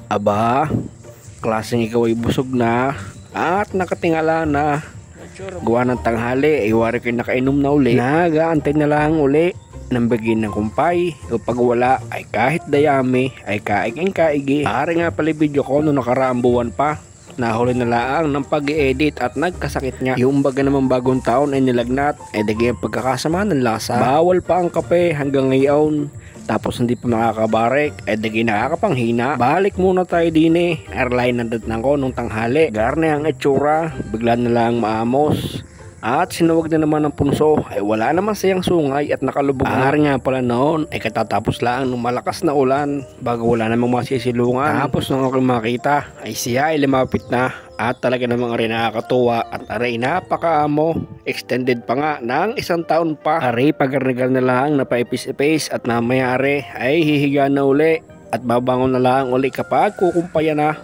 Aba, klaseng ikaw ay busog na at nakatingala na. Gawa ng tanghali ay wari kayo nakainom na uli. Nagaantay na lang uli ng bagin ng kumpay. Kapag wala ay kahit dayami ay kaiging-kaigi. Ari nga pala video ko noong nakaraang buwan pa. Nahuli na lang ng pag-i-edit at nagkasakit niya. Yung baga naman bagong taon ay nilagnat. Ay dagay ang pagkakasama ng lasa. Bawal pa ang kape hanggang ngayon. Tapos hindi pa makakabarek. Ay dagay nakakapanghina. Balik muna tayo din eh. Airline nandatnan ko nung tanghali. Garne ang itsura. Bigla na lang maamos. At sinuwag na naman ng punso ay wala naman siyang sungay at nakalubog na. Nga pala noon ay katatapos lang ng malakas na ulan bago wala namang masisilungan. Tapos nung ako makita ay siya ay lumapit na at talaga namang rin nakakatuwa at aray napakaamo. Extended pa nga ng 1 taon pa. Aray pagarnigal na lang na paipis-ipis at namayari ay hihiga na uli at babangon na lang uli kapag kukumpaya na.